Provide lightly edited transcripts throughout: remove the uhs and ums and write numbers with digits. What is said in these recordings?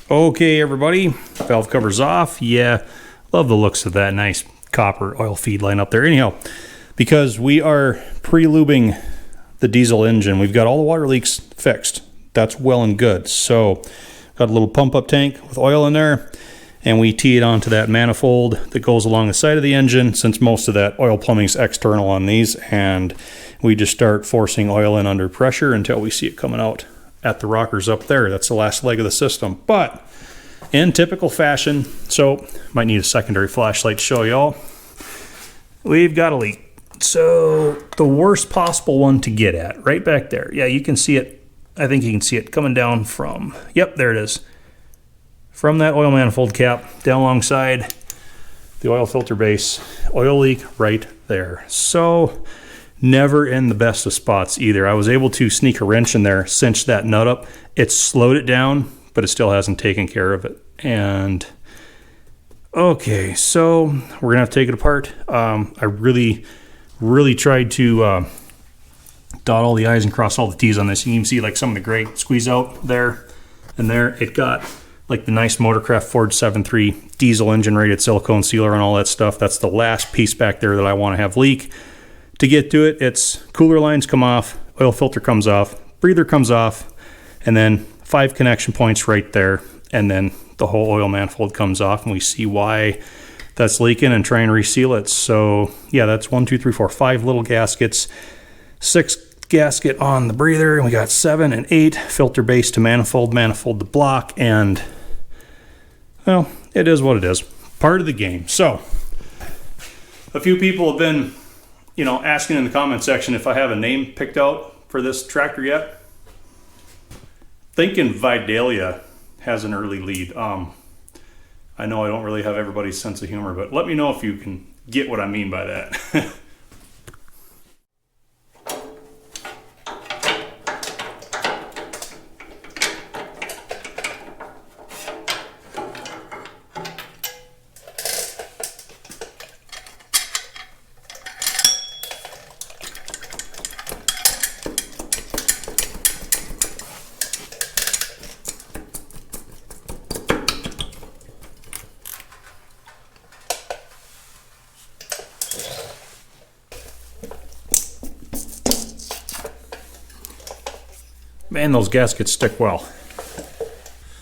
Okay, everybody, valve cover's off. Yeah, love the looks of that nice copper oil feed line up there. Anyhow, because we are pre-lubing the diesel engine, we've got all the water leaks fixed. That's well and good. So, got a little pump-up tank with oil in there, and we tee it onto that manifold that goes along the side of the engine, since most of that oil plumbing's external on these, and we just start forcing oil in under pressure until we see it coming out at the rockers up there. That's the last leg of the system. But in typical fashion, so might need a secondary flashlight to show y'all, we've got a leak. So the worst possible one to get at, right back there. Yeah, you can see it. I think you can see it coming down from, yep, there it is. From that oil manifold cap down alongside the oil filter base. Oil leak right there. So never in the best of spots either. I was able to sneak a wrench in there, cinch that nut up. It slowed it down, but it still hasn't taken care of it. And okay, so we're gonna have to take it apart. I really tried to dot all the I's and cross all the T's on this. You can see like some of the gray squeeze out there and there. It got like the nice Motorcraft Ford 7.3 diesel engine rated silicone sealer and all that stuff. That's the last piece back there that I want to have leak. To get to it, it's cooler lines come off, oil filter comes off, breather comes off, and then 5 connection points right there, and then the whole oil manifold comes off, and we see why that's leaking and try and reseal it. So yeah, that's 1, 2, 3, 4, 5 little gaskets, 6 gasket on the breather, and we got 7 and 8 filter base to manifold, manifold to block, and well, it is what it is. Part of the game. So a few people have been asking in the comment section if I have a name picked out for this tractor yet. Thinking Vidalia has an early lead. I know I don't really have everybody's sense of humor, but let me know if you can get what I mean by that. Man, those gaskets stick well.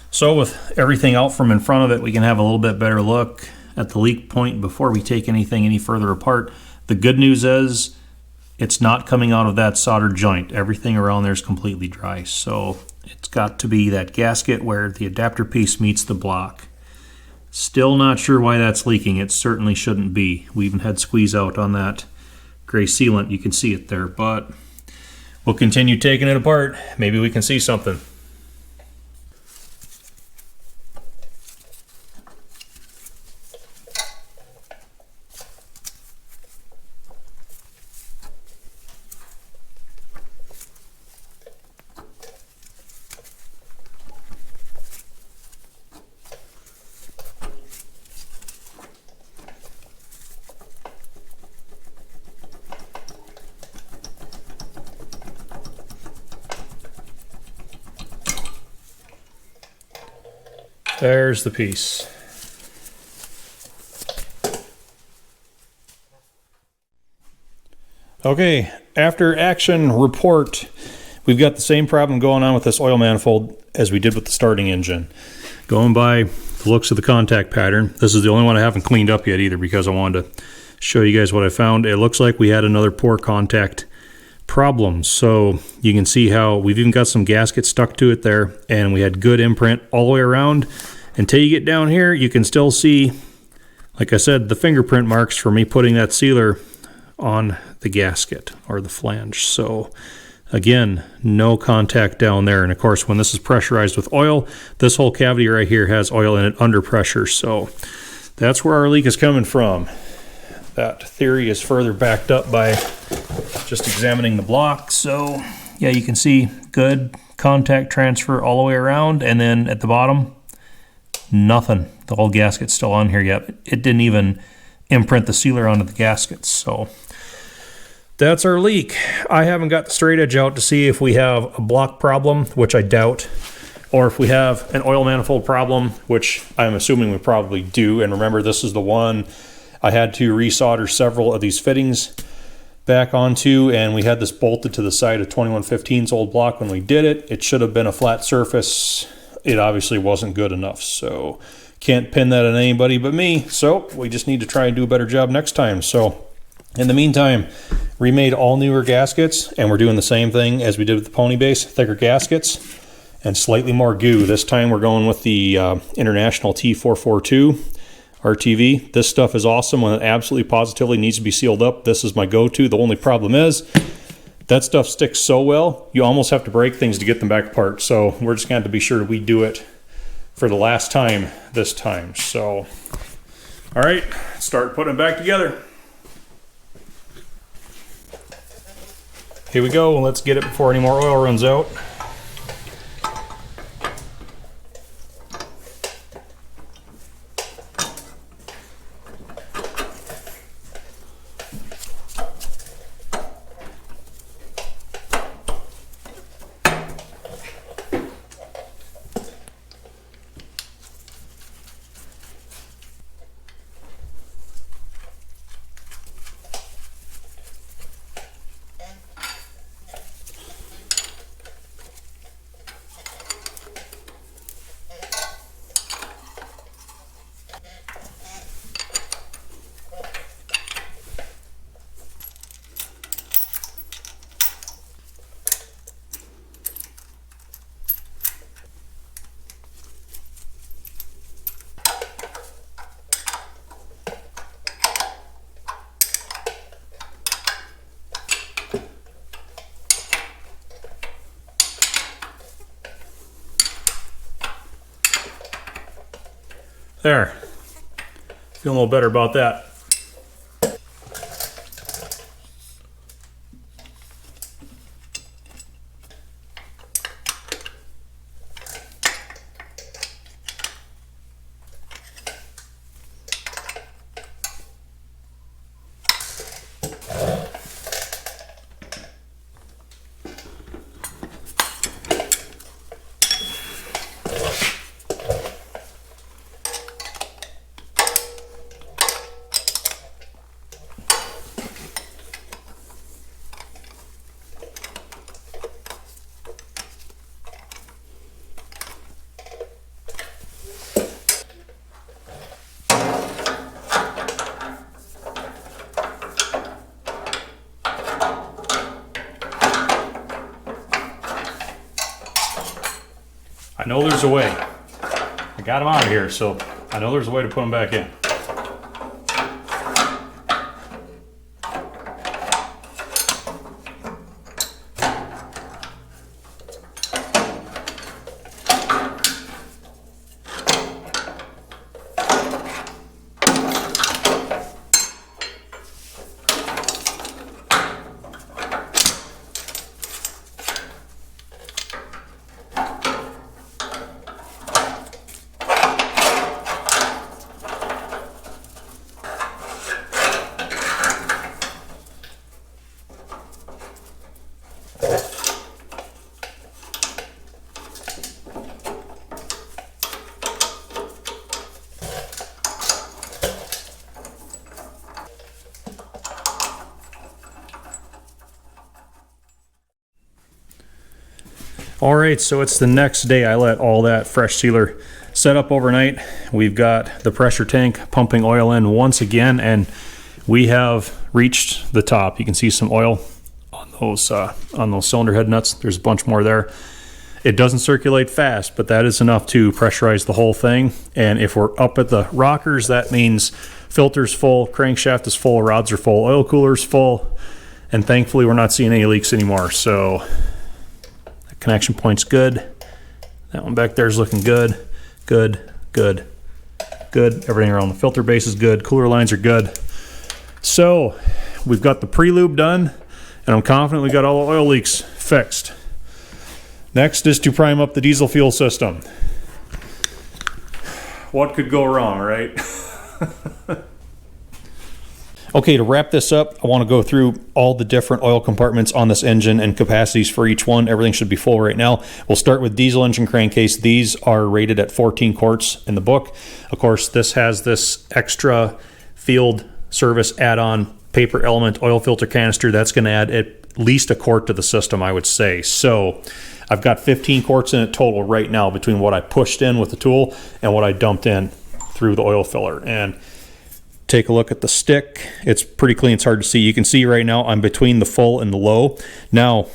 So with everything out from in front of it, we can have a little bit better look at the leak point before we take anything any further apart. The good news is it's not coming out of that soldered joint. Everything around there is completely dry. So it's got to be that gasket where the adapter piece meets the block. Still not sure why that's leaking. It certainly shouldn't be. We even had squeeze out on that gray sealant. You can see it there, but we'll continue taking it apart. Maybe we can see something. There's the piece. Okay, after action report, we've got the same problem going on with this oil manifold as we did with the starting engine. Going by the looks of the contact pattern, this is the only one I haven't cleaned up yet either, because I wanted to show you guys what I found. It looks like we had another poor contact problem. So you can see how we've even got some gaskets stuck to it there, and we had good imprint all the way around. Until you get down here, you can still see, like I said, the fingerprint marks for me putting that sealer on the gasket or the flange. So again, no contact down there. And of course, when this is pressurized with oil, this whole cavity right here has oil in it under pressure. So that's where our leak is coming from. That theory is further backed up by just examining the block. So yeah, you can see good contact transfer all the way around, and then at the bottom, nothing. The whole gasket's still on here yet. It didn't even imprint the sealer onto the gaskets. So that's our leak. I haven't got the straight edge out to see if we have a block problem, which I doubt. or if we have an oil manifold problem, which I'm assuming we probably do. And remember, this is the one I had to resolder several of these fittings back onto, and we had this bolted to the side of 2115's old block when we did it. It should have been a flat surface. It obviously wasn't good enough, so can't pin that on anybody but me. So we just need to try and do a better job next time. So in the meantime, remade all newer gaskets, and we're doing the same thing as we did with the pony base, thicker gaskets and slightly more goo. This time we're going with the International T442 RTV. This stuff is awesome when it absolutely positively needs to be sealed up. This is my go-to. The only problem is that stuff sticks so well, you almost have to break things to get them back apart. So we're just going to have to be sure we do it for the last time this time. So, all right, start putting it back together. Here we go. Let's get it before any more oil runs out. There. Feeling a little better about that. I know there's a way. I got them out of here, so I know there's a way to put them back in. All right, so it's the next day. I let all that fresh sealer set up overnight. We've got the pressure tank pumping oil in once again, and we have reached the top. You can see some oil on those cylinder head nuts. There's a bunch more there. It doesn't circulate fast, but that is enough to pressurize the whole thing. And if we're up at the rockers, that means filter's full, crankshaft is full, rods are full, oil cooler's full, and thankfully we're not seeing any leaks anymore. So connection point's good. That one back there is looking good. Good, good, good. Everything around the filter base is good. Cooler lines are good. So we've got the pre-lube done, and I'm confident we got all the oil leaks fixed. Next is to prime up the diesel fuel system. What could go wrong, right? Okay, to wrap this up, I want to go through all the different oil compartments on this engine and capacities for each one. Everything should be full right now. We'll start with diesel engine crankcase. These are rated at 14 quarts in the book. Of course, this has this extra field service add-on paper element oil filter canister. That's going to add at least a quart to the system, I would say. So I've got 15 quarts in it total right now between what I pushed in with the tool and what I dumped in through the oil filler. And take a look at the stick. It's pretty clean. It's hard to see. You can see right now I'm between the full and the low. Now,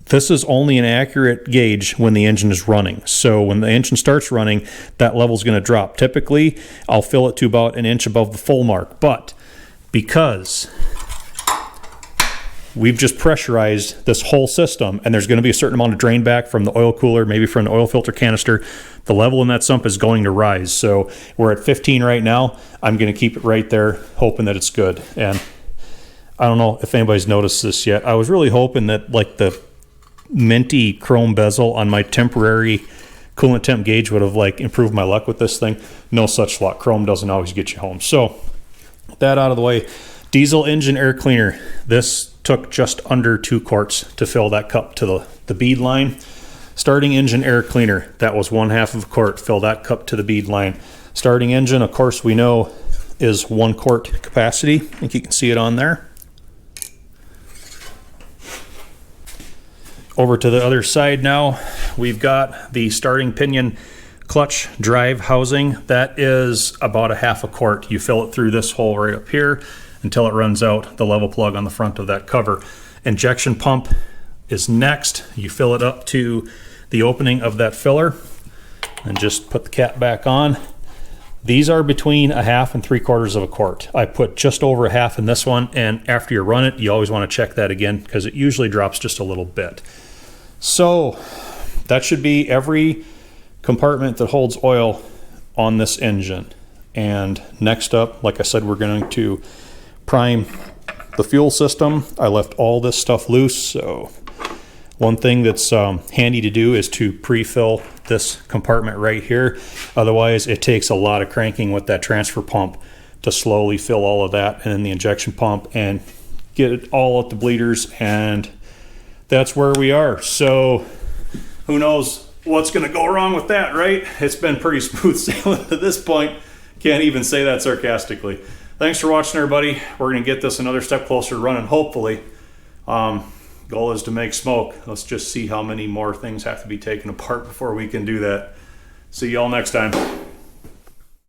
this is only an accurate gauge when the engine is running. So when the engine starts running, that level is going to drop. Typically, I'll fill it to about an inch above the full mark. But because we've just pressurized this whole system, and there's going to be a certain amount of drain back from the oil cooler, maybe from the oil filter canister, the level in that sump is going to rise. So we're at 15 right now. I'm going to keep it right there, hoping that it's good. And I don't know if anybody's noticed this yet. I was really hoping that like the minty chrome bezel on my temporary coolant temp gauge would have like improved my luck with this thing. No such luck. Chrome doesn't always get you home. So with that out of the way, diesel engine air cleaner. This took just under 2 quarts to fill that cup to the bead line. Starting engine air cleaner, that was 1/2 of a quart. Fill that cup to the bead line. Starting engine, of course, we know is 1 quart capacity. I think you can see it on there. Over to the other side now, we've got the starting pinion clutch drive housing. That is about 1/2 a quart. You fill it through this hole right up here until it runs out the level plug on the front of that cover. Injection pump is next. You fill it up to the opening of that filler and just put the cap back on. These are between 1/2 and 3/4 of a quart. I put just over 1/2 in this one, and after you run it, you always want to check that again because it usually drops just a little bit. So that should be every compartment that holds oil on this engine. And next up, like I said, we're going to prime the fuel system. I left all this stuff loose, so one thing that's handy to do is to pre-fill this compartment right here. Otherwise, it takes a lot of cranking with that transfer pump to slowly fill all of that, and then the injection pump, and get it all at the bleeders, and that's where we are. So who knows what's going to go wrong with that, right? It's been pretty smooth sailing to this point. Can't even say that sarcastically. Thanks for watching, everybody. We're going to get this another step closer to running, hopefully. Goal is to make smoke. Let's just see how many more things have to be taken apart before we can do that. See y'all next time.